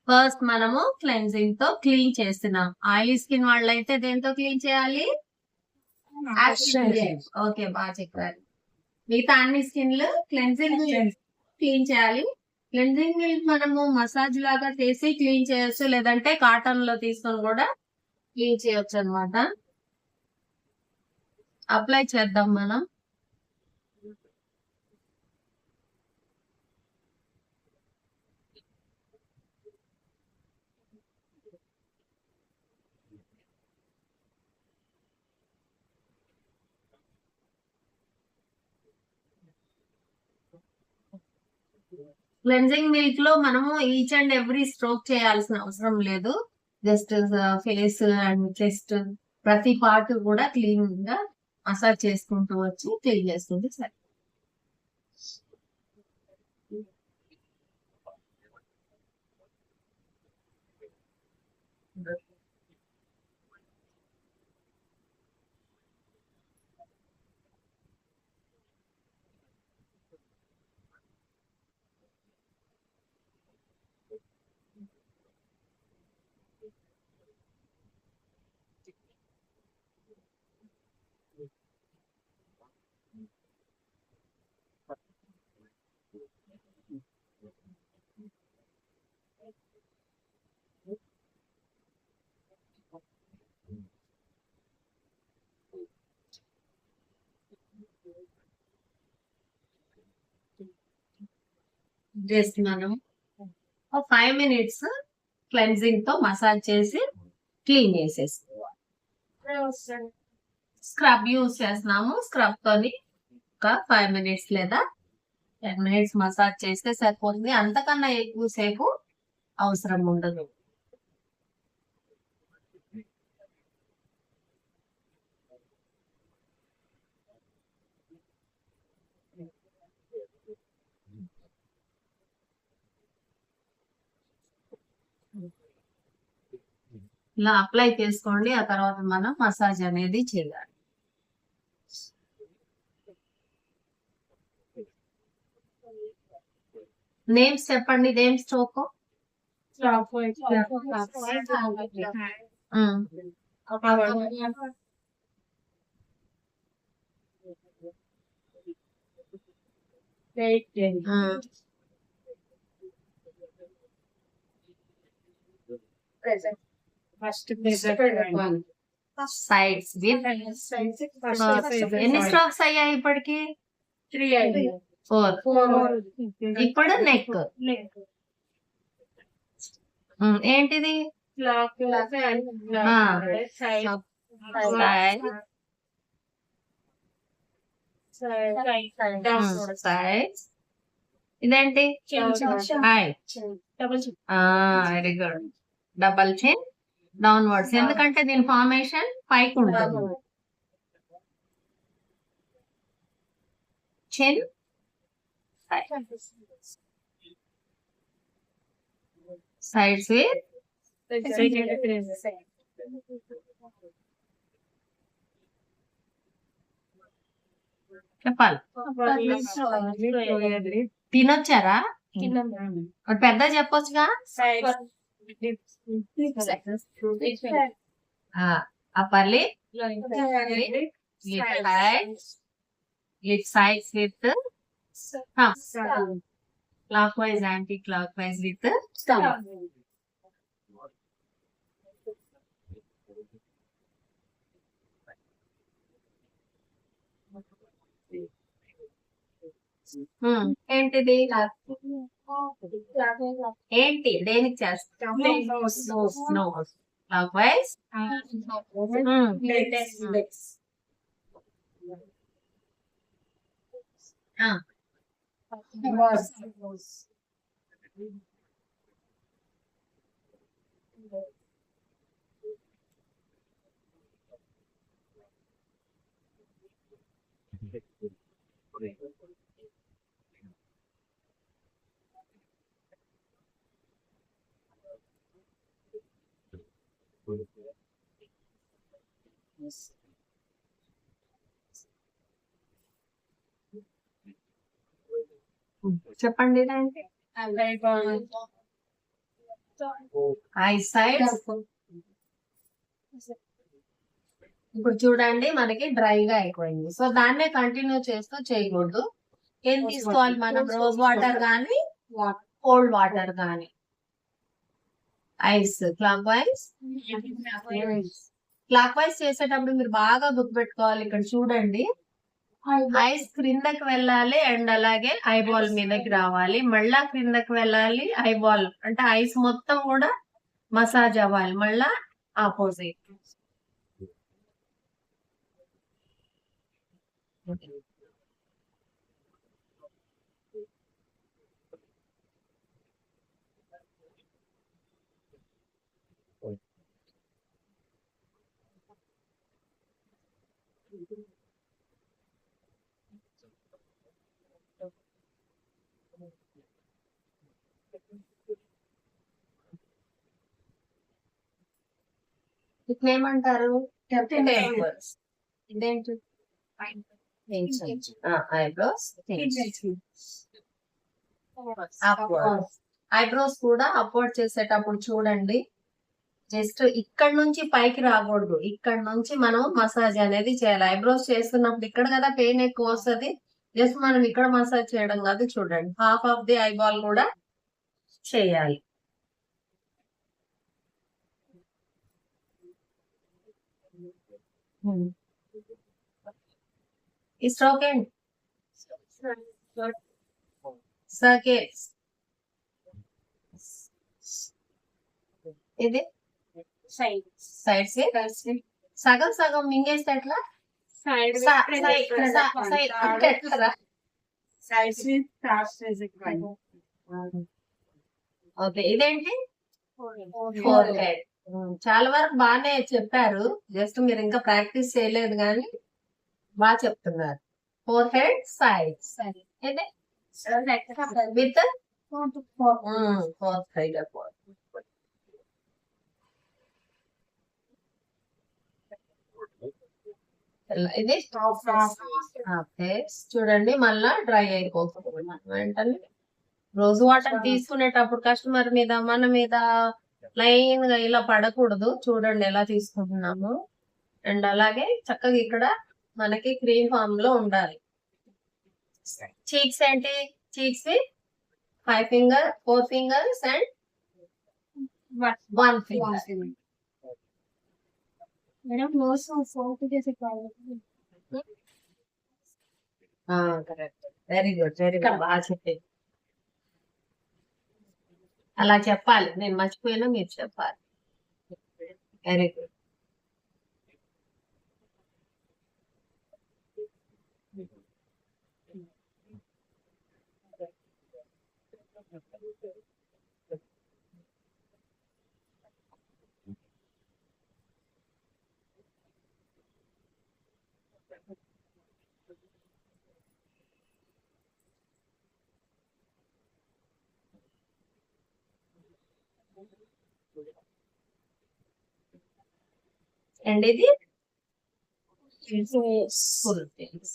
First మనము cleansing తో clean చేస్తున్నాం. ఆయిలీ స్కిన్ వాళ్ళైతే దేంతో క్లీన్ చేయాలి? ఓకే, బాగా చెప్పారు. మిగతా అన్ని స్కిన్లు క్లెన్జింగ్ క్లీన్ చేయాలి. క్లెన్జింగ్ మనము మసాజ్ లాగా చేసి క్లీన్ చేయొచ్చు, లేదంటే కాటన్ లో తీసుకొని కూడా క్లీన్ చేయొచ్చు అనమాట. అప్లై చేద్దాం మనం. క్లెన్జింగ్ మిల్క్ లో మనము ఈచ్ అండ్ ఎవ్రీ స్ట్రోక్ చేయాల్సిన అవసరం లేదు. జస్ట్ ఫేస్ అండ్ చెస్ట్ ప్రతి పార్ట్ కూడా క్లీన్ గా మసాజ్ చేసుకుంటూ వచ్చి క్లీన్ చేసుకుంటే సరే. జస్ట్ మనం 5 minutes క్లెన్జింగ్ తో మసాజ్ చేసి క్లీన్ చేసేసుకోవాలి. స్క్రబ్ యూజ్ చేస్తున్నాము. స్క్రబ్ తోని ఒక 5 minutes లేదా 10 minutes మసాజ్ చేస్తే సరిపోతుంది. అంతకన్నా ఎక్కువసేపు అవసరం ఉండదు. ఇలా అప్లై చేసుకోండి. ఆ తర్వాత మనం మసాజ్ అనేది చేయాలి. నేమ్స్ చెప్పండి. ఇదేం స్ట్రోక్? సైడ్స్ విత్ ఎన్ని స్ట్రోక్స్ అయ్యాయి ఇప్పటికి? 4. ఇప్పుడు నెక్ ఏంటిది? సైడ్స్. ఇదేంటి? Very good. డబల్ చిన్ డౌన్వర్డ్స్. ఎందుకంటే దీని ఫార్మేషన్ పైకి ఉంటుంది. చిన్ సైడ్స్ విత్ చెప్పాలి. తినొచ్చారా? ఒక పెద్ద చెప్పొచ్చుగా. upper lip, lip sides with thumb, clockwise, anti-clockwise with thumb. ఏంటిది? ఏంటి? దేనికి చేస్తాం? నోస్. Clockwise. చెప్పండి. I side. ఇప్పుడు చూడండి మనకి డ్రైగా అయిపోయింది. సో దాన్నే కంటిన్యూ చేస్తూ చేయకూడదు. ఏం తీసుకోవాలి మనం? రోజ్ వాటర్ గానీ కోల్డ్ వాటర్ గానీ. Ice clock wise. Clock wise చేసేటప్పుడు మీరు బాగా గుర్తుపెట్టుకోవాలి. ఇక్కడ చూడండి, ఐస్ క్రిందకి వెళ్ళాలి అండ్ అలాగే ఐబాల్ మీదకి రావాలి. మళ్ళా క్రిందకి వెళ్ళాలి, ఐబాల్ అంటే ఐస్ మొత్తం కూడా మసాజ్ అవ్వాలి. మళ్ళా ఆపోజిట్. ఏమంటారు? ఇదేంటి? ఐబ్రోస్. ఐబ్రోస్ కూడా అప్వర్డ్ చేసేటప్పుడు చూడండి, జస్ట్ ఇక్కడ నుంచి పైకి రాకూడదు. ఇక్కడ నుంచి మనం మసాజ్ అనేది చేయాలి. ఐబ్రోస్ చేస్తున్నప్పుడు ఇక్కడ కదా పెయిన్ ఎక్కువ వస్తుంది. జస్ట్ మనం ఇక్కడ మసాజ్ చేయడం కాదు. చూడండి, హాఫ్ ఆఫ్ ది ఐబాల్ కూడా చేయాలి. ఈ స్ట్రోక్ ఏంటి? సర్కిల్స్. ఇది సైడ్స్. సగం సగం మింగేస్తే ఎట్లా? ఓకే, ఇదేంటి? Four head. చాలా వరకు బాగానే చెప్పారు. జస్ట్ మీరు ఇంకా ప్రాక్టీస్ చేయలేదు కానీ బాగా చెప్తున్నారు. Four head sides. ఇది విత్ ఫోర్ సైడ్. ఇది ఫేస్. చూడండి మళ్ళా డ్రై అయిపోతుంది వెంటనే. రోజు వాటర్ తీసుకునేటప్పుడు కస్టమర్ మీద మన మీద లైన్ గా ఇలా పడకూడదు. చూడండి ఎలా తీసుకుంటున్నాము. అండ్ అలాగే చక్కగా ఇక్కడ మనకి క్రీమ్ ఫామ్ లో ఉండాలి. చీక్స్ ఏంటి? Cheeks 5 finger, 4 fingers and 1 finger. Correct. Very good, very good. బాగా చెప్పేది. అలా చెప్పాలి. నేను మర్చిపోయినా మీరు చెప్పాలి. Very good. అండ్ ఇది ఫుల్ ఫేస్.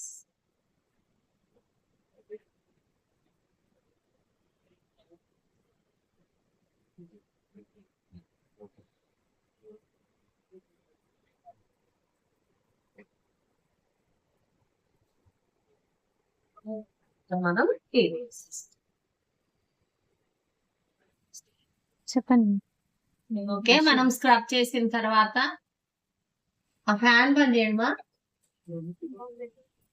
మనం చెప్పండి. ఓకే, మనం స్క్రబ్ చేసిన తర్వాత ఆ ఫ్యాన్ బంద్ చేయండి మా.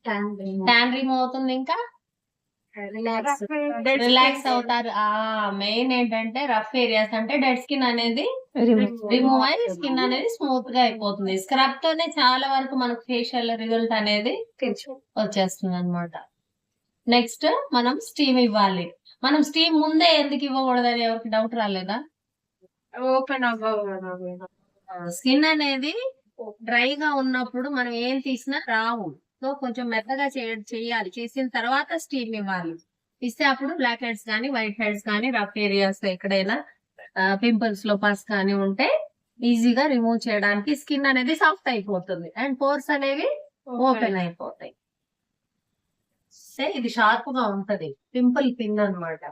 ట్యాన్ రిమూవ్ అవుతుంది. ఇంకా రిలాక్స్ అవుతారు. మెయిన్ ఏంటంటే రఫ్ ఏరియాస్ అంటే డెడ్ స్కిన్ అనేది రిమూవ్ అయ్యి స్కిన్ అనేది స్మూత్ గా అయిపోతుంది. స్క్రబ్ తోనే చాలా వరకు మనకు ఫేషియల్ రిజల్ట్ అనేది వచ్చేస్తుంది అనమాట. నెక్స్ట్ మనం స్టీమ్ ఇవ్వాలి. మనం స్టీమ్ ముందే ఎందుకు ఇవ్వకూడదని ఎవరికి డౌట్ రాలేదా? ఓపెన్ స్కిన్ అనేది డ్రైగా ఉన్నప్పుడు మనం ఏం తీసినా రావు. సో కొంచెం మెత్తగా చేయాలి. చేసిన తర్వాత స్టీమ్ ఇవ్వాలి. ఇస్తే అప్పుడు బ్లాక్ హెడ్స్ కానీ వైట్ హెడ్స్ కానీ రఫ్ ఏరియాస్ ఎక్కడైనా పింపుల్స్ లో పస్ కానీ ఉంటే ఈజీగా రిమూవ్ చేయడానికి స్కిన్ అనేది సాఫ్ట్ అయిపోతుంది అండ్ పోర్స్ అనేవి ఓపెన్ అయిపోతాయి. ఇది షార్ప్ గా ఉంటది. పింపుల్ పిన్ అన్నమాట.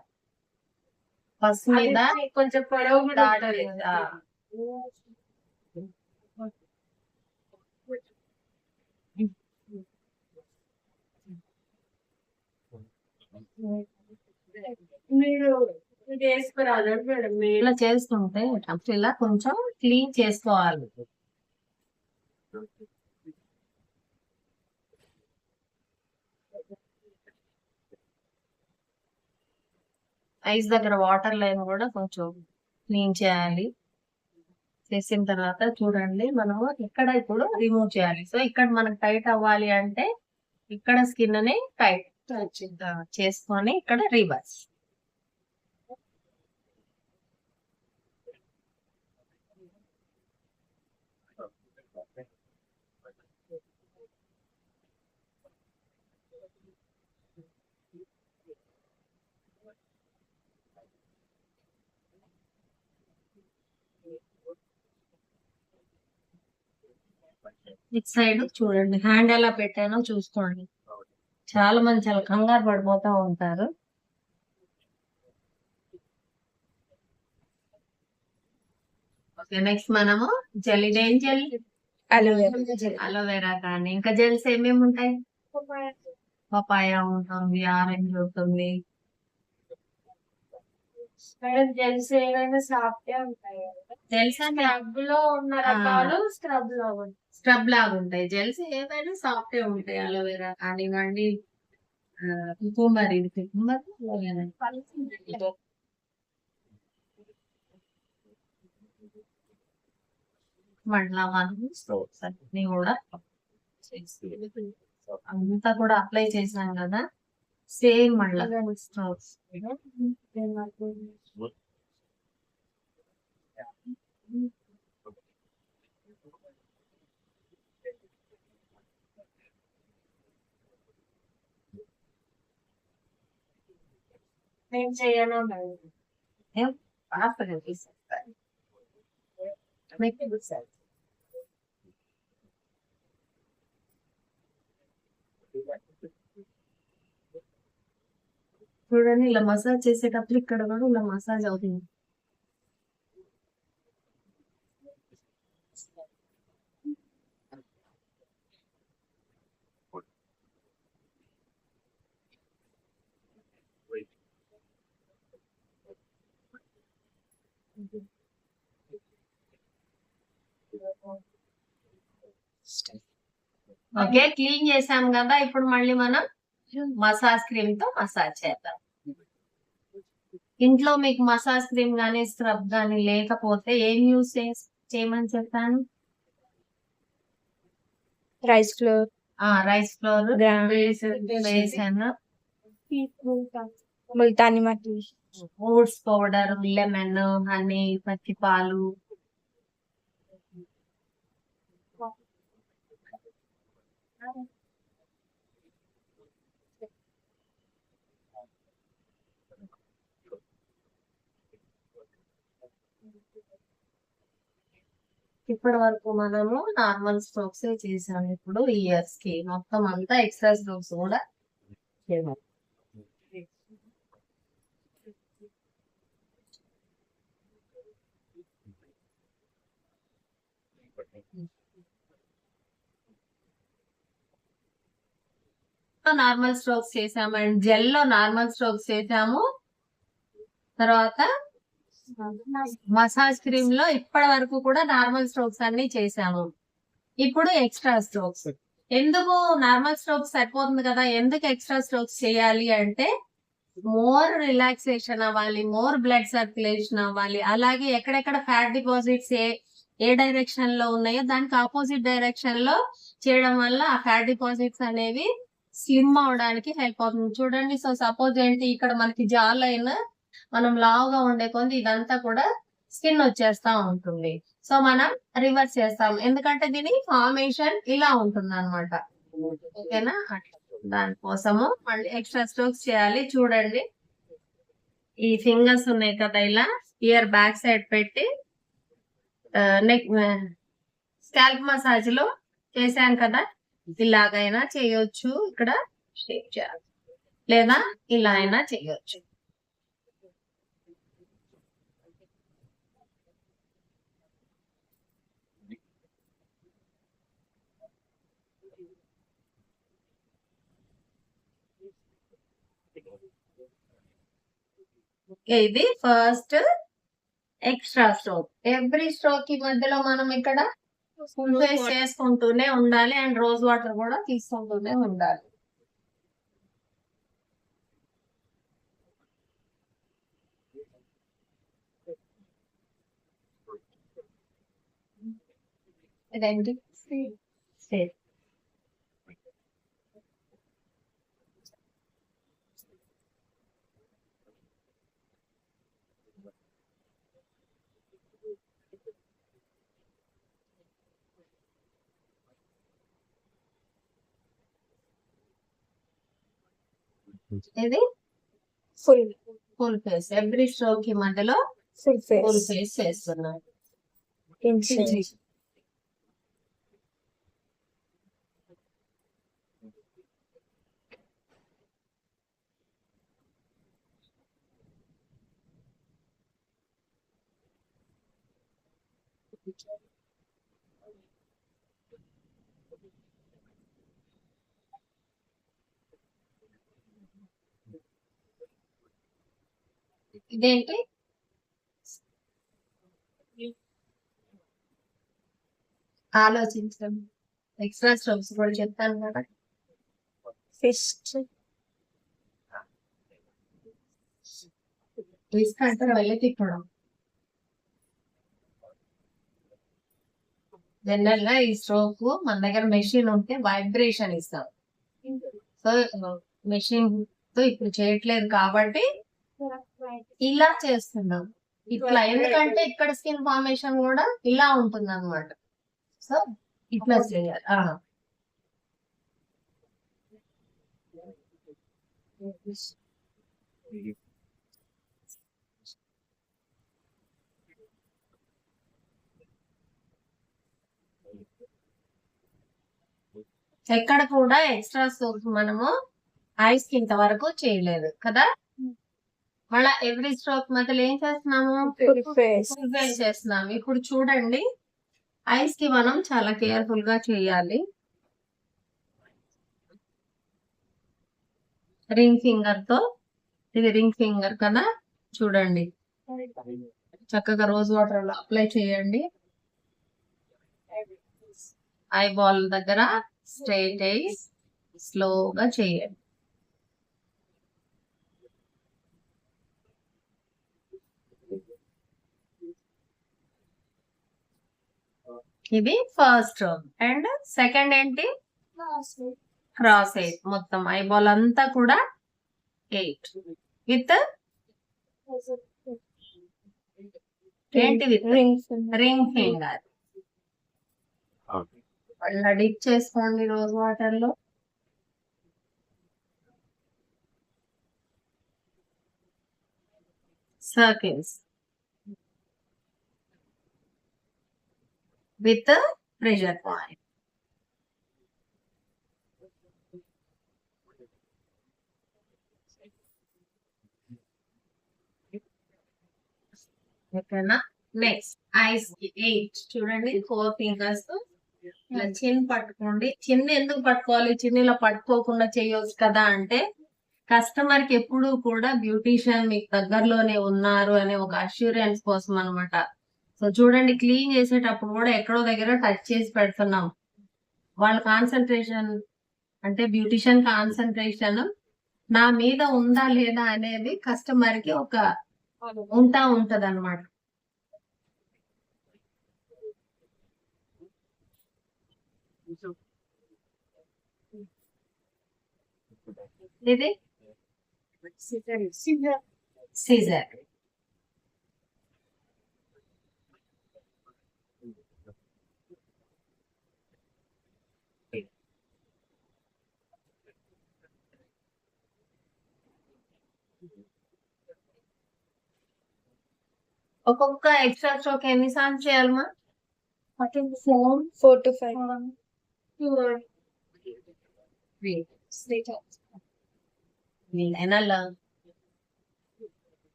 ఫస్ట్ మీద కొంచెం పొడవు కూడా start ఉంటది. చేసి, ఆ, మీరు ఇది వేసుకురాదండి మేడం మీరు ఇలా చేస్తుంటే అప్పుడు ఇలా కొంచెం క్లీన్ చేసుకోవాలి. ఐస్ దగ్గర వాటర్ లైన్ కూడా కొంచెం క్లీన్ చేయాలి. చేసిన తర్వాత చూడండి మనము ఇక్కడ ఇప్పుడు రిమూవ్ చేయాలి. సో ఇక్కడ మనకు టైట్ అవ్వాలి అంటే ఇక్కడ స్కిన్ ని టైట్ చేసుకొని ఇక్కడ రివర్స్. ఇటు సైడ్ చూడండి హ్యాండ్ ఎలా పెట్టానో చూసుకోండి. చాలా మంది చాలా కంగారు పడిపోతా ఉంటారు. ఓకే, నెక్స్ట్ మనము జెల్. ఇదేం జెల్? అలోవెరా. కానీ ఇంకా జెల్స్ ఏమేమి ఉంటాయి? పపాయ ఉంటుంది, ఆరెంజ్ ఉంటుంది. మేడం జెల్స్ ఏమైనా సాఫ్ట్ ఉంటాయి. జెల్స్ అంటే స్క్రబ్ లో ఉన్న రకాలు స్క్రబ్ లో ఉంటాయి. స్క్రబ్ లాగా ఉంటాయి. జెల్స్ ఏమైనా సాఫ్ట్ ఉంటాయి. అలోవెరా కానివ్వండి, కుకుంబర్. ఇది కుకుంబర్, మళ్ళా మనం స్టోర్స్ అన్ని కూడా అంతా కూడా అప్లై చేసాం కదా, సేమ్ మళ్ళా స్టోర్స్. నేను చేయను మేడం. ఫాస్ట్గా తీసేస్తాను. చూడండి ఇలా మసాజ్ చేసేటప్పుడు ఇక్కడ కూడా ఇలా మసాజ్ అవుతుంది. ఓకే, క్లీన్ చేసాం కదా. ఇప్పుడు మళ్ళీ మనం మసాజ్ క్రీమ్ తో మసాజ్ చేద్దాం. ఇంట్లో మీకు మసాజ్ క్రీమ్ గానీ స్క్రబ్ గానీ లేకపోతే ఏం యూస్ చేయమని చెప్పాను? రైస్ ఫ్లోర్, రైస్ ఫ్లోర్ వేసాను, ముల్తాని మట్టి, ఓట్స్ పౌడర్, లెమన్, హనీ, పచ్చి పాలు. ఇప్పటి వరకు మనము నార్మల్ స్ట్రోక్స్ చేసాము. ఇప్పుడు ఇయర్స్ కి మొత్తం అంతా ఎక్స్ట్రా స్ట్రోక్స్ కూడా చేయాలి. నార్మల్ స్ట్రోక్స్ చేసాము అండ్ జెల్ లో నార్మల్ స్ట్రోక్స్ చేసాము. తర్వాత మసాజ్ క్రీమ్ లో ఇప్పటి వరకు కూడా నార్మల్ స్ట్రోక్స్ అన్ని చేసాము. ఇప్పుడు ఎక్స్ట్రా స్ట్రోక్స్. ఎందుకు నార్మల్ స్ట్రోక్స్ సరిపోతుంది కదా, ఎందుకు ఎక్స్ట్రా స్ట్రోక్స్ చేయాలి అంటే మోర్ రిలాక్సేషన్ అవ్వాలి, మోర్ బ్లడ్ సర్క్యులేషన్ అవ్వాలి. అలాగే ఎక్కడెక్కడ ఫ్యాట్ డిపాజిట్స్ ఏ డైరెక్షన్ లో ఉన్నాయో దానికి ఆపోజిట్ డైరెక్షన్ లో చేయడం వల్ల ఆ ఫ్యాట్ డిపాజిట్స్ అనేవి స్లిమ్ అవడానికి హెల్ప్ అవుతుంది. చూడండి, సో సపోజ్ ఏంటి, ఇక్కడ మనకి జా లైన్ మనం లావుగా ఉండే కొంది ఇదంతా కూడా స్కిన్ వచ్చేస్తా ఉంటుంది. సో మనం రివర్స్ చేస్తాం, ఎందుకంటే దీని ఫార్మేషన్ ఇలా ఉంటుంది అనమాట. ఓకేనా? దానికోసము మళ్ళీ ఎక్స్ట్రా స్ట్రోక్స్ చేయాలి. చూడండి, ఈ ఫింగర్స్ ఉన్నాయి కదా, ఇలా ఇయర్ బ్యాక్ సైడ్ పెట్టి నెక్ స్కాల్ప్ మసాజ్ లో చేశాను కదా, ఇలాగైనా చేయొచ్చు. ఇక్కడ షేప్ చేయాలి, లేదా ఇలా అయినా చేయొచ్చు. ఇది first extra stroke. Every stroke కి మధ్యలో మనం ఇక్కడ ఫుల్ ఫేస్ చేసుకుంటూనే ఉండాలి అండ్ రోజ్ వాటర్ కూడా తీసుకుంటూనే ఉండాలి. ఇదేంటి సేఫ్. ఇది full full face. Every stroke కి మధ్యలో ఫుల్ ఫుల్ ఫేస్ ఫేస్ చేస్తున్నాం. ఇదేంటి ఆలోచించడం. ఎక్స్ట్రా స్ట్రోక్స్ కూడా చెప్తాను కదా. ఫిస్ట్ ట్విస్ట్ అంటే వెళ్ళి తిప్పడం. జనరల్ గా ఈ స్ట్రోక్ మన దగ్గర మెషిన్ ఉంటే వైబ్రేషన్ ఇస్తాం. సో మెషిన్ తో ఇప్పుడు చేయట్లేదు కాబట్టి ఇలా చేస్తున్నాం. ఇట్లా ఎందుకంటే ఇక్కడ స్కిన్ ఫార్మేషన్ కూడా ఇలా ఉంటుంది అనమాట. సో ఇట్లా చేయాలి. ఎక్కడ కూడా ఎక్స్ట్రా స్ట్రోక్ మనము ఐస్ కి ఇంతవరకు చేయలేదు కదా. మళ్ళా ఎవ్రీ స్ట్రోక్ మధ్యలో ఏం చేస్తున్నాము, ఫుల్ ఫేస్ ఫుల్ ఫేస్ చేస్తున్నాము. ఇప్పుడు చూడండి, ఐస్ కి మనం చాలా కేర్ఫుల్ గా చేయాలి. రింగ్ ఫింగర్ తో, ఇది రింగ్ ఫింగర్ కదా, చూడండి చక్కగా రోజ్ వాటర్ లో అప్లై చేయండి. ఐ బాల్ దగ్గర స్ట్రైట్ అయ్యి స్లోగా చేయండి. ఇది ఫస్ట్ స్ట్రోక్. అండ్ సెకండ్ ఏంటి, క్రాస్ 8. మొత్తం ఐబాల్ అంతా కూడా 8 విత్ ఏంటి, విత్ రింగ్ ఫింగర్. మళ్ళీ డిప్ చేసుకోండి రోజ్ వాటర్ లో. Circles with pressure point. ఓకేనా. నెక్స్ట్ ఐస్ కి 8 చూడండి. 4 ఫింగర్స్ ఇలా చిన్ పట్టుకోండి. చిన్న ఎందుకు పట్టుకోవాలి, చిన్నలో పట్టుకోకుండా చేయొచ్చు కదా అంటే, కస్టమర్ కి ఎప్పుడు కూడా బ్యూటీషియన్ మీకు దగ్గరలోనే ఉన్నారు అనే ఒక అష్యూరెన్స్ కోసం అనమాట. సో చూడండి, క్లీన్ చేసేటప్పుడు కూడా ఎక్కడో దగ్గర టచ్ చేసి పెడుతున్నాం. వాళ్ళ కాన్సన్ట్రేషన్ అంటే బ్యూటీషియన్ కాన్సన్ట్రేషన్ నా మీద ఉందా లేదా అనేది కస్టమర్ కి ఒక ఉంటది అనమాట. ఇది సీజర్. ఒక్కొక్క ఎక్స్ట్రా స్ట్రోక్ ఎన్నిసార్లు చేయాలమ్మా? 4 to 5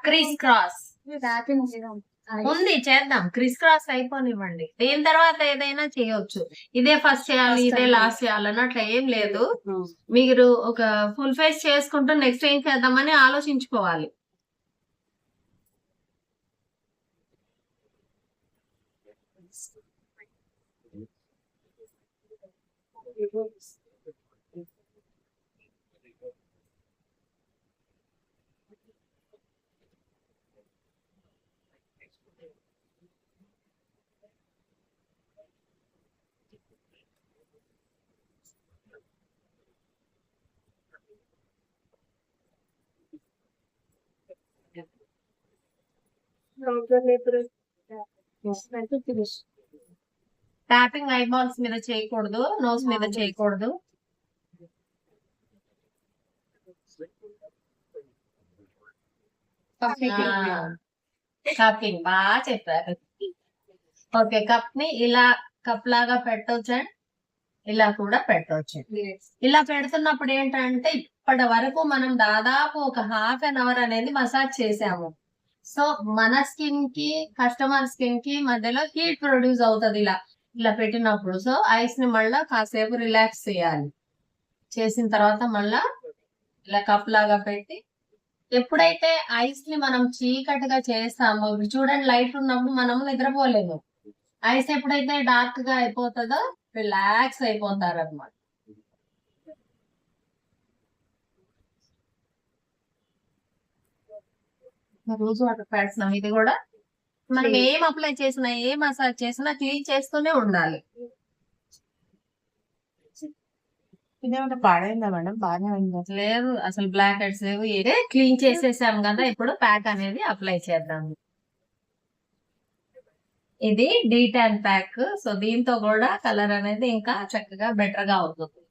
క్రీస్ క్రాస్. ఉంది, చేద్దాం. క్రిస్ క్రాస్ అయిపోనివ్వండి. దీని తర్వాత ఏదైనా చేయొచ్చు. ఇదే ఫస్ట్ చేయాలి, ఇదే లాస్ట్ చేయాలని అట్లా ఏం లేదు. మీరు ఒక ఫుల్ ఫేస్ చేసుకుంటూ నెక్స్ట్ ఏం చేద్దామని ఆలోచించుకోవాలి. ట్యాపింగ్ ఐబాల్స్ మీద చేయకూడదు, నోస్ మీద చేయకూడదు. కప్పింగ్ బాగా చెప్పారు. ఓకే, కప్ ని ఇలా కప్ లాగా పెట్టొచ్చు, ఇలా కూడా పెట్టొచ్చు. ఇలా పెడుతున్నప్పుడు ఏంటంటే ఇప్పటి వరకు మనం దాదాపు ఒక హాఫ్ అన్ అవర్ అనేది మసాజ్ చేసాము. సో మన స్కిన్ కి కస్టమర్ స్కిన్ కి మధ్యలో హీట్ ప్రొడ్యూస్ అవుతుంది ఇలా ఇలా పెట్టినప్పుడు. సో ఐస్ ని మళ్ళా కాసేపు రిలాక్స్ చేయాలి. చేసిన తర్వాత మళ్ళా ఇలా కప్ లాగా పెట్టి, ఎప్పుడైతే ఐస్ ని మనం చీకటిగా చేస్తామో, చూడండి లైట్ ఉన్నప్పుడు మనము నిద్రపోలేము. ఐస్ ఎప్పుడైతే డార్క్ గా అయిపోతుందో రిలాక్స్ అయిపోతారు అనమాట. రోజు వాటర్ పెడుతున్నాం. ఇది కూడా మనం ఏం అప్లై చేసినా, ఏ మసాజ్ చేసినా క్లీన్ చేస్తూనే ఉండాలి. ఇదేమంటే పాడైందా మేడం? బాగానే అయిందా? లేదు, అసలు బ్లాక్ హెడ్స్ లేవు. ఇదే క్లీన్ చేసేసాం కదా, ఇప్పుడు ప్యాక్ అనేది అప్లై చేద్దాం. ఇది డీటాన్ ప్యాక్. సో దీంతో కూడా కలర్ అనేది ఇంకా చక్కగా బెటర్ గా అవుతుంది.